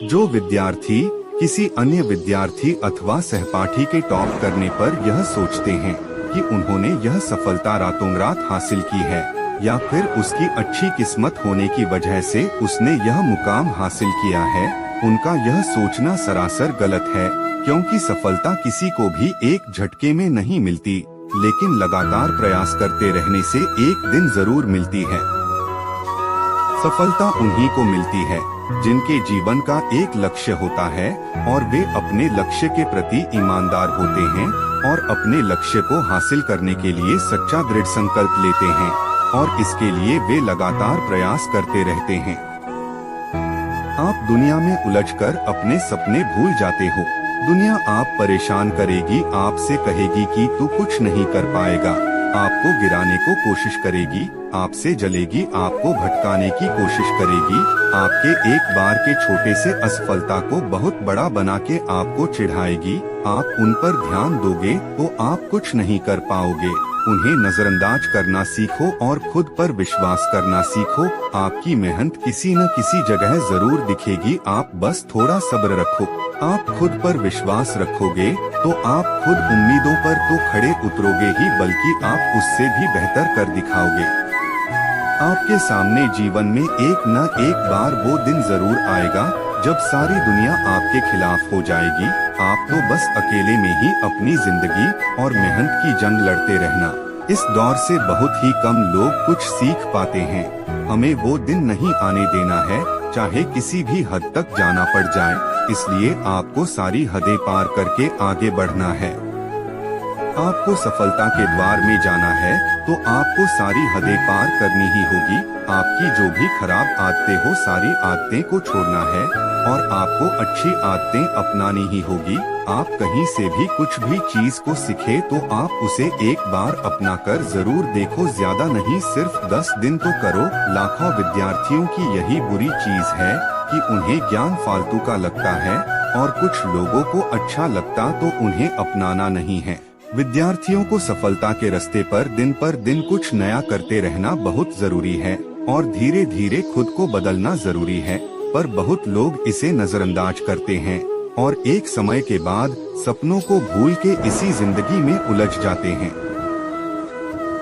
जो विद्यार्थी किसी अन्य विद्यार्थी अथवा सहपाठी के टॉप करने पर यह सोचते हैं कि उन्होंने यह सफलता रातों रात हासिल की है या फिर उसकी अच्छी किस्मत होने की वजह से उसने यह मुकाम हासिल किया है, उनका यह सोचना सरासर गलत है, क्योंकि सफलता किसी को भी एक झटके में नहीं मिलती, लेकिन लगातार प्रयास करते रहने से एक दिन जरूर मिलती है। सफलता उन्हीं को मिलती है जिनके जीवन का एक लक्ष्य होता है और वे अपने लक्ष्य के प्रति ईमानदार होते हैं और अपने लक्ष्य को हासिल करने के लिए सच्चा दृढ़ संकल्प लेते हैं और इसके लिए वे लगातार प्रयास करते रहते हैं। आप दुनिया में उलझकर अपने सपने भूल जाते हो। दुनिया आप परेशान करेगी, आपसे कहेगी कि तू कुछ नहीं कर पाएगा, आपको गिराने को कोशिश करेगी, आपसे जलेगी, आपको भटकाने की कोशिश करेगी, आपके एक बार के छोटे से असफलता को बहुत बड़ा बना के आपको चिढ़ाएगी। आप उन पर ध्यान दोगे तो आप कुछ नहीं कर पाओगे। उन्हें नजरअंदाज करना सीखो और खुद पर विश्वास करना सीखो। आपकी मेहनत किसी न किसी जगह जरूर दिखेगी, आप बस थोड़ा सब्र रखो। आप खुद पर विश्वास रखोगे तो आप खुद उम्मीदों पर तो खड़े उतरोगे ही, बल्कि आप उससे भी बेहतर कर दिखाओगे। आपके सामने जीवन में एक न एक बार वो दिन जरूर आएगा जब सारी दुनिया आपके खिलाफ हो जाएगी। आप तो बस अकेले में ही अपनी जिंदगी और मेहनत की जंग लड़ते रहना। इस दौर से बहुत ही कम लोग कुछ सीख पाते हैं। हमें वो दिन नहीं आने देना है, चाहे किसी भी हद तक जाना पड़ जाए, इसलिए आपको सारी हदें पार करके आगे बढ़ना है। आपको सफलता के द्वार में जाना है तो आपको सारी हदें पार करनी ही होगी। आपकी जो भी खराब आदतें हो, सारी आदतें को छोड़ना है और आपको अच्छी आदतें अपनानी ही होगी। आप कहीं से भी कुछ भी चीज को सीखे तो आप उसे एक बार अपना कर जरूर देखो। ज्यादा नहीं, सिर्फ 10 दिन तो करो। लाखों विद्यार्थियों की यही बुरी चीज है कि उन्हें ज्ञान फालतू का लगता है और कुछ लोगों को अच्छा लगता तो उन्हें अपनाना नहीं है। विद्यार्थियों को सफलता के रास्ते पर दिन कुछ नया करते रहना बहुत जरूरी है और धीरे धीरे खुद को बदलना जरूरी है, पर बहुत लोग इसे नजरअंदाज करते हैं और एक समय के बाद सपनों को भूल के इसी जिंदगी में उलझ जाते हैं।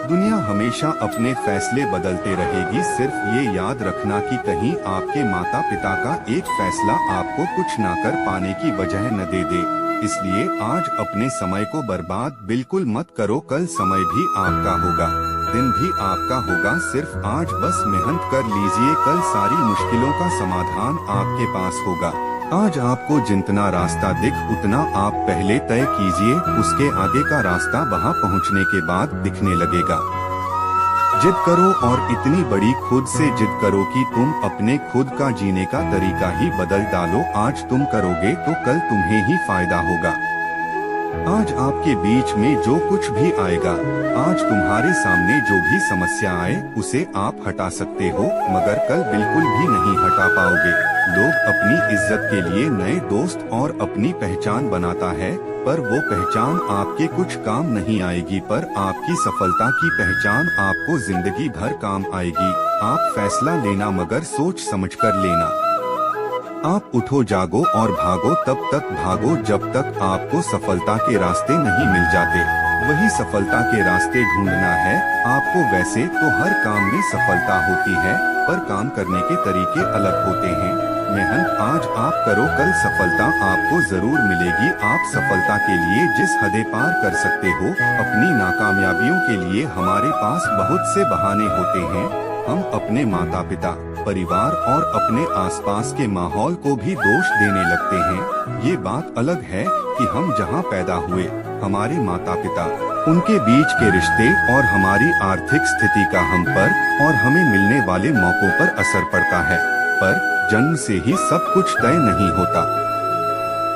दुनिया हमेशा अपने फैसले बदलते रहेगी, सिर्फ ये याद रखना कि कहीं आपके माता पिता का एक फैसला आपको कुछ ना कर पाने की वजह न दे दे। इसलिए आज अपने समय को बर्बाद बिल्कुल मत करो, कल समय भी आपका होगा, दिन भी आपका होगा। सिर्फ आज बस मेहनत कर लीजिए, कल सारी मुश्किलों का समाधान आपके पास होगा। आज आपको जितना रास्ता दिख उतना आप पहले तय कीजिए, उसके आगे का रास्ता वहां पहुंचने के बाद दिखने लगेगा। जिद करो और इतनी बड़ी खुद से जिद करो कि तुम अपने खुद का जीने का तरीका ही बदल डालो। आज तुम करोगे तो कल तुम्हें ही फायदा होगा। आज आपके बीच में जो कुछ भी आएगा, आज तुम्हारे सामने जो भी समस्या आए उसे आप हटा सकते हो, मगर कल बिल्कुल भी नहीं हटा पाओगे। लोग अपनी इज्जत के लिए नए दोस्त और अपनी पहचान बनाता है, पर वो पहचान आपके कुछ काम नहीं आएगी, पर आपकी सफलता की पहचान आपको जिंदगी भर काम आएगी। आप फैसला लेना मगर सोच समझकर लेना। आप उठो, जागो और भागो, तब तक भागो जब तक आपको सफलता के रास्ते नहीं मिल जाते। वही सफलता के रास्ते ढूंढना है आपको। वैसे तो हर काम में सफलता होती है, पर काम करने के तरीके अलग होते हैं। मेहनत आज आप करो, कल सफलता आपको जरूर मिलेगी। आप सफलता के लिए जिस हदें पार कर सकते हो, अपनी नाकामयाबियों के लिए हमारे पास बहुत से बहाने होते हैं। हम अपने माता पिता, परिवार और अपने आसपास के माहौल को भी दोष देने लगते हैं। ये बात अलग है कि हम जहाँ पैदा हुए, हमारे माता पिता, उनके बीच के रिश्ते और हमारी आर्थिक स्थिति का हम पर और हमें मिलने वाले मौकों पर असर पड़ता है। पर जन्म से ही सब कुछ तय नहीं होता।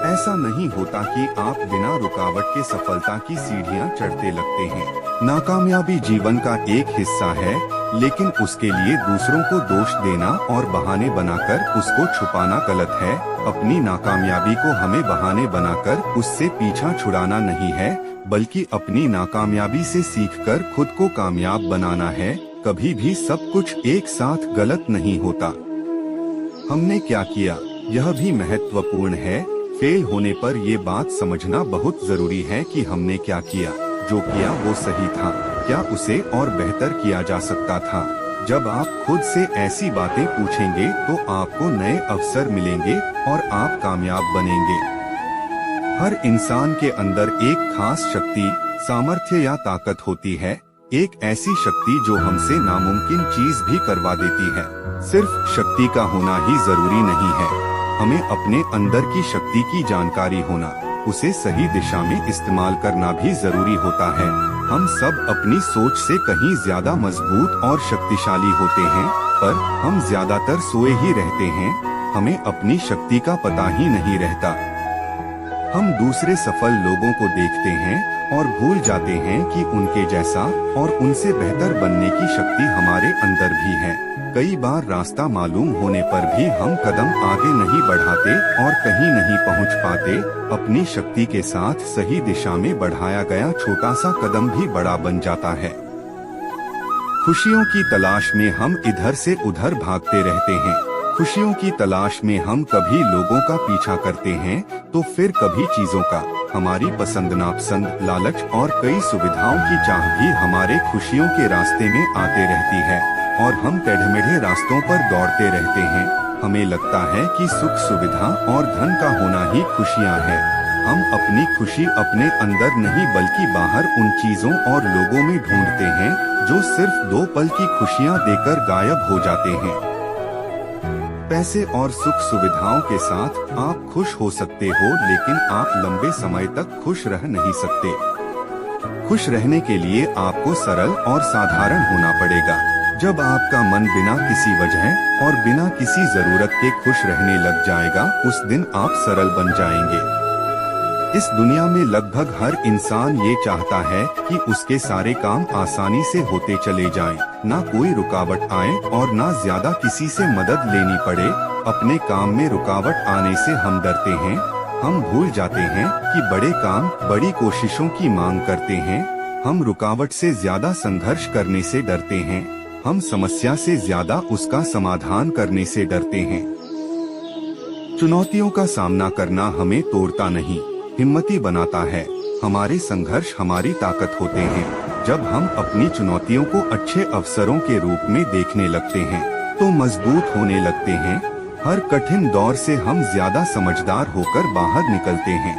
ऐसा नहीं होता कि आप बिना रुकावट के सफलता की सीढ़ियां चढ़ते लगते हैं। नाकामयाबी जीवन का एक हिस्सा है, लेकिन उसके लिए दूसरों को दोष देना और बहाने बनाकर उसको छुपाना गलत है। अपनी नाकामयाबी को हमें बहाने बनाकर उससे पीछा छुड़ाना नहीं है, बल्कि अपनी नाकामयाबी से सीखकर खुद को कामयाब बनाना है। कभी भी सब कुछ एक साथ गलत नहीं होता। हमने क्या किया, यह भी महत्वपूर्ण है। फेल होने पर ये बात समझना बहुत जरूरी है कि हमने क्या किया। जो किया वो सही था, क्या उसे और बेहतर किया जा सकता था। जब आप खुद से ऐसी बातें पूछेंगे तो आपको नए अवसर मिलेंगे और आप कामयाब बनेंगे। हर इंसान के अंदर एक खास शक्ति, सामर्थ्य या ताकत होती है। एक ऐसी शक्ति जो हमसे नामुमकिन चीज भी करवा देती है। सिर्फ शक्ति का होना ही जरूरी नहीं है, हमें अपने अंदर की शक्ति की जानकारी होना, उसे सही दिशा में इस्तेमाल करना भी जरूरी होता है। हम सब अपनी सोच से कहीं ज्यादा मजबूत और शक्तिशाली होते हैं, पर हम ज्यादातर सोए ही रहते हैं। हमें अपनी शक्ति का पता ही नहीं रहता। हम दूसरे सफल लोगों को देखते हैं और भूल जाते हैं कि उनके जैसा और उनसे बेहतर बनने की शक्ति हमारे अंदर भी है। कई बार रास्ता मालूम होने पर भी हम कदम आगे नहीं बढ़ाते और कहीं नहीं पहुंच पाते। अपनी शक्ति के साथ सही दिशा में बढ़ाया गया छोटा सा कदम भी बड़ा बन जाता है। खुशियों की तलाश में हम इधर से उधर भागते रहते हैं। खुशियों की तलाश में हम कभी लोगों का पीछा करते हैं तो फिर कभी चीजों का। हमारी पसंद नापसंद, लालच और कई सुविधाओं की चाह भी हमारे खुशियों के रास्ते में आते रहती है और हम टेढ़मेढ़े रास्तों पर दौड़ते रहते हैं। हमें लगता है कि सुख, सुविधा और धन का होना ही खुशियाँ हैं। हम अपनी खुशी अपने अंदर नहीं बल्कि बाहर उन चीजों और लोगों में ढूंढते हैं जो सिर्फ 2 पल की खुशियाँ देकर गायब हो जाते हैं। पैसे और सुख सुविधाओं के साथ आप खुश हो सकते हो, लेकिन आप लंबे समय तक खुश रह नहीं सकते। खुश रहने के लिए आपको सरल और साधारण होना पड़ेगा। जब आपका मन बिना किसी वजह और बिना किसी जरूरत के खुश रहने लग जाएगा, उस दिन आप सरल बन जाएंगे। इस दुनिया में लगभग हर इंसान ये चाहता है कि उसके सारे काम आसानी से होते चले जाएं, ना कोई रुकावट आए और ना ज्यादा किसी से मदद लेनी पड़े। अपने काम में रुकावट आने से हम डरते हैं। हम भूल जाते हैं कि बड़े काम बड़ी कोशिशों की मांग करते हैं। हम रुकावट से ज्यादा संघर्ष करने से डरते हैं। हम समस्या से ज्यादा उसका समाधान करने से डरते हैं। चुनौतियों का सामना करना हमें तोड़ता नहीं, हिम्मती बनाता है। हमारे संघर्ष हमारी ताकत होते हैं। जब हम अपनी चुनौतियों को अच्छे अवसरों के रूप में देखने लगते हैं तो मजबूत होने लगते हैं। हर कठिन दौर से हम ज्यादा समझदार होकर बाहर निकलते हैं।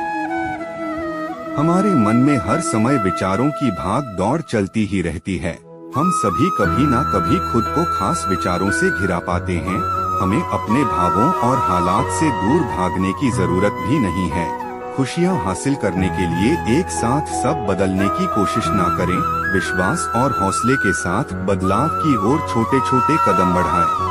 हमारे मन में हर समय विचारों की भाग दौड़ चलती ही रहती है। हम सभी कभी ना कभी खुद को खास विचारों से घिरा पाते हैं। हमें अपने भावों और हालात से दूर भागने की जरूरत भी नहीं है। खुशियां हासिल करने के लिए एक साथ सब बदलने की कोशिश ना करें। विश्वास और हौसले के साथ बदलाव की ओर छोटे छोटे कदम बढ़ाएं।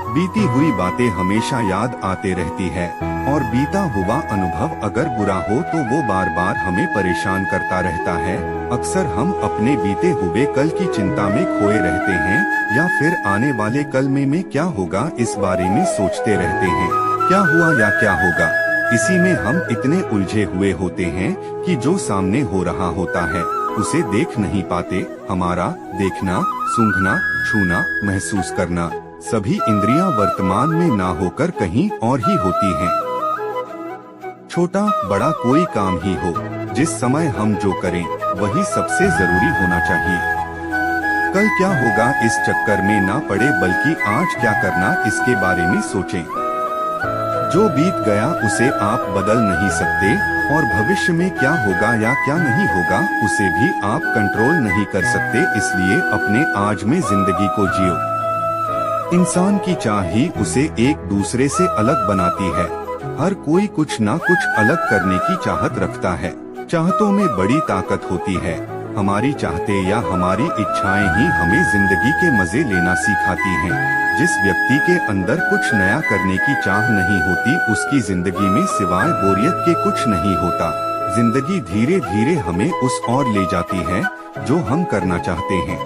बीती हुई बातें हमेशा याद आते रहती है और बीता हुआ अनुभव अगर बुरा हो तो वो बार बार हमें परेशान करता रहता है। अक्सर हम अपने बीते हुए कल की चिंता में खोए रहते हैं या फिर आने वाले कल में क्या होगा इस बारे में सोचते रहते हैं। क्या हुआ या क्या होगा, इसी में हम इतने उलझे हुए होते हैं कि जो सामने हो रहा होता है उसे देख नहीं पाते। हमारा देखना, सूंघना, छूना, महसूस करना सभी इंद्रियां वर्तमान में ना होकर कहीं और ही होती हैं। छोटा बड़ा कोई काम ही हो, जिस समय हम जो करें वही सबसे जरूरी होना चाहिए। कल क्या होगा इस चक्कर में ना पड़े बल्कि आज क्या करना इसके बारे में सोचें। जो बीत गया उसे आप बदल नहीं सकते और भविष्य में क्या होगा या क्या नहीं होगा उसे भी आप कंट्रोल नहीं कर सकते। इसलिए अपने आज में जिंदगी को जियो। इंसान की चाह ही उसे एक दूसरे से अलग बनाती है। हर कोई कुछ ना कुछ अलग करने की चाहत रखता है। चाहतों में बड़ी ताकत होती है। हमारी चाहते या हमारी इच्छाएं ही हमें जिंदगी के मजे लेना सिखाती हैं। जिस व्यक्ति के अंदर कुछ नया करने की चाह नहीं होती उसकी जिंदगी में सिवाय बोरियत के कुछ नहीं होता। जिंदगी धीरे धीरे हमें उस ओर ले जाती है जो हम करना चाहते हैं।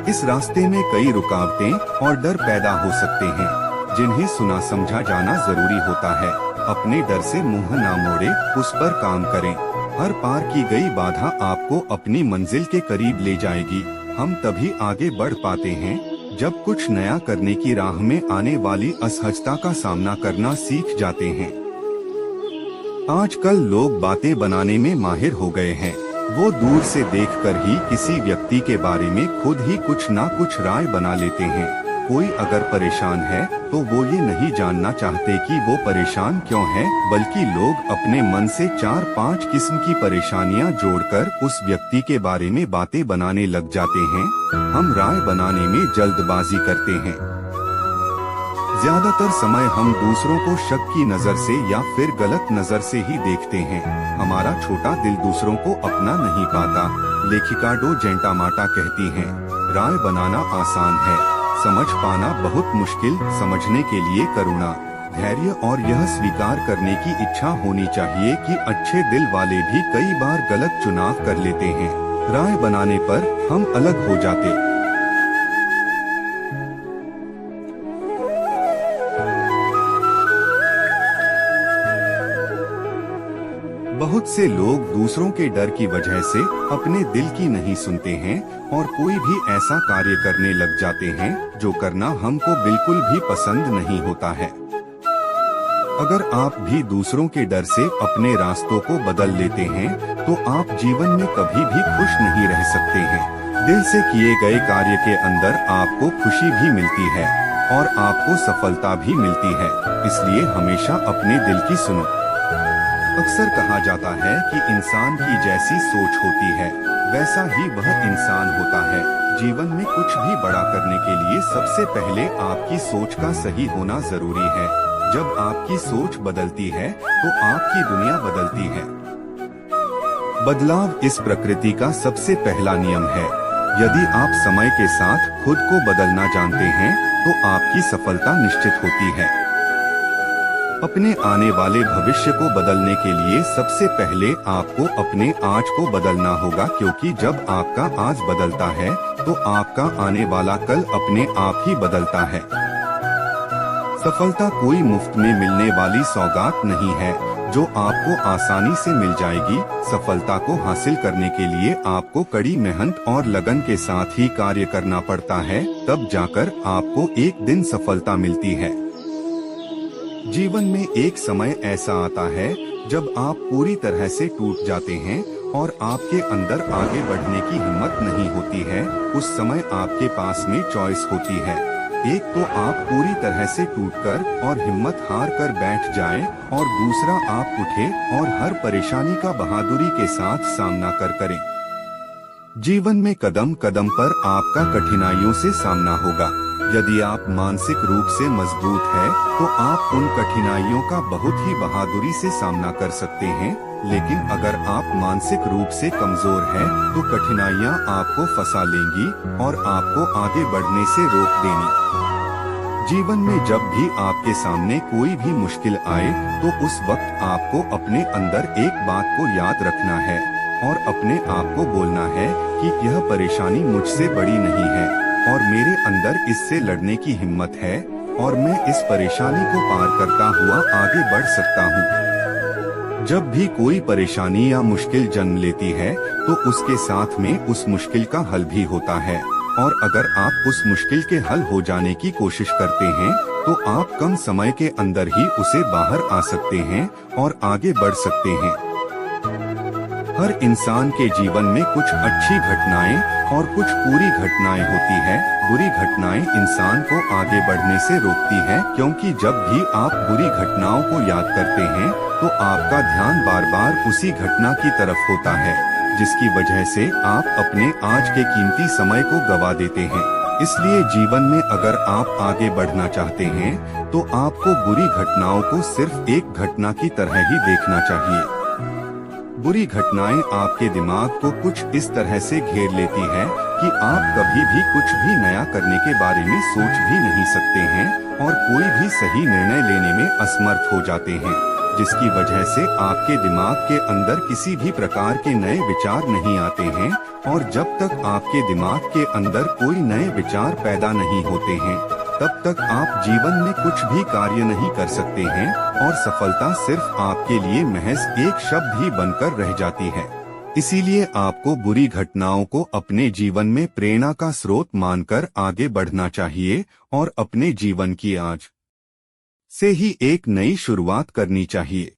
इस रास्ते में कई रुकावटें और डर पैदा हो सकते हैं जिन्हें सुना समझा जाना जरूरी होता है। अपने डर से मुंह ना मोड़े, उस पर काम करें। हर पार की गई बाधा आपको अपनी मंजिल के करीब ले जाएगी। हम तभी आगे बढ़ पाते हैं जब कुछ नया करने की राह में आने वाली असहजता का सामना करना सीख जाते हैं। आजकल लोग बातें बनाने में माहिर हो गए हैं। वो दूर से देखकर ही किसी व्यक्ति के बारे में खुद ही कुछ ना कुछ राय बना लेते हैं। कोई अगर परेशान है तो वो ये नहीं जानना चाहते कि वो परेशान क्यों है, बल्कि लोग अपने मन से 4-5 किस्म की परेशानियां जोड़कर उस व्यक्ति के बारे में बातें बनाने लग जाते हैं। हम राय बनाने में जल्दबाजी करते हैं। ज्यादातर समय हम दूसरों को शक की नजर से या फिर गलत नजर से ही देखते हैं। हमारा छोटा दिल दूसरों को अपना नहीं पाता। लेखिका डो जेंटामाटा कहती हैं, राय बनाना आसान है, समझ पाना बहुत मुश्किल। समझने के लिए करुणा, धैर्य और यह स्वीकार करने की इच्छा होनी चाहिए कि अच्छे दिल वाले भी कई बार गलत चुनाव कर लेते हैं। राय बनाने पर हम अलग हो जाते। बहुत से लोग दूसरों के डर की वजह से अपने दिल की नहीं सुनते हैं और कोई भी ऐसा कार्य करने लग जाते हैं जो करना हमको बिल्कुल भी पसंद नहीं होता है। अगर आप भी दूसरों के डर से अपने रास्तों को बदल लेते हैं तो आप जीवन में कभी भी खुश नहीं रह सकते हैं। दिल से किए गए कार्य के अंदर आपको खुशी भी मिलती है और आपको सफलता भी मिलती है। इसलिए हमेशा अपने दिल की सुनो। अक्सर कहा जाता है कि इंसान की जैसी सोच होती है वैसा ही वह इंसान होता है। जीवन में कुछ भी बड़ा करने के लिए सबसे पहले आपकी सोच का सही होना जरूरी है। जब आपकी सोच बदलती है तो आपकी दुनिया बदलती है। बदलाव इस प्रकृति का सबसे पहला नियम है। यदि आप समय के साथ खुद को बदलना जानते हैं तो आपकी सफलता निश्चित होती है। अपने आने वाले भविष्य को बदलने के लिए सबसे पहले आपको अपने आज को बदलना होगा, क्योंकि जब आपका आज बदलता है तो आपका आने वाला कल अपने आप ही बदलता है। सफलता कोई मुफ्त में मिलने वाली सौगात नहीं है जो आपको आसानी से मिल जाएगी। सफलता को हासिल करने के लिए आपको कड़ी मेहनत और लगन के साथ ही कार्य करना पड़ता है, तब जाकर आपको एक दिन सफलता मिलती है। जीवन में एक समय ऐसा आता है जब आप पूरी तरह से टूट जाते हैं और आपके अंदर आगे बढ़ने की हिम्मत नहीं होती है। उस समय आपके पास में चॉइस होती है। एक तो आप पूरी तरह से टूटकर और हिम्मत हार कर बैठ जाएं, और दूसरा आप उठे और हर परेशानी का बहादुरी के साथ सामना करें। जीवन में कदम कदम पर आपका कठिनाइयों से सामना होगा। यदि आप मानसिक रूप से मजबूत हैं, तो आप उन कठिनाइयों का बहुत ही बहादुरी से सामना कर सकते हैं। लेकिन अगर आप मानसिक रूप से कमजोर हैं, तो कठिनाइयां आपको फंसा लेंगी और आपको आगे बढ़ने से रोक देंगी। जीवन में जब भी आपके सामने कोई भी मुश्किल आए, तो उस वक्त आपको अपने अंदर एक बात को याद रखना है और अपने आप को बोलना है कि यह परेशानी मुझसे बड़ी नहीं है और मेरे अंदर इससे लड़ने की हिम्मत है और मैं इस परेशानी को पार करता हुआ आगे बढ़ सकता हूँ। जब भी कोई परेशानी या मुश्किल जन्म लेती है तो उसके साथ में उस मुश्किल का हल भी होता है, और अगर आप उस मुश्किल के हल हो जाने की कोशिश करते हैं तो आप कम समय के अंदर ही उसे बाहर आ सकते हैं और आगे बढ़ सकते हैं। हर इंसान के जीवन में कुछ अच्छी घटनाएं और कुछ बुरी घटनाएं होती है। बुरी घटनाएं इंसान को आगे बढ़ने से रोकती है, क्योंकि जब भी आप बुरी घटनाओं को याद करते हैं तो आपका ध्यान बार बार उसी घटना की तरफ होता है, जिसकी वजह से आप अपने आज के कीमती समय को गवा देते हैं। इसलिए जीवन में अगर आप आगे बढ़ना चाहते हैं तो आपको बुरी घटनाओं को सिर्फ एक घटना की तरह ही देखना चाहिए। बुरी घटनाएं आपके दिमाग को कुछ इस तरह से घेर लेती है कि आप कभी भी कुछ भी नया करने के बारे में सोच भी नहीं सकते हैं और कोई भी सही निर्णय लेने में असमर्थ हो जाते हैं, जिसकी वजह से आपके दिमाग के अंदर किसी भी प्रकार के नए विचार नहीं आते हैं। और जब तक आपके दिमाग के अंदर कोई नए विचार पैदा नहीं होते हैं तब तक आप जीवन में कुछ भी कार्य नहीं कर सकते हैं और सफलता सिर्फ आपके लिए महज एक शब्द ही बनकर रह जाती है। इसीलिए आपको बुरी घटनाओं को अपने जीवन में प्रेरणा का स्रोत मानकर आगे बढ़ना चाहिए और अपने जीवन की आज से ही एक नई शुरुआत करनी चाहिए।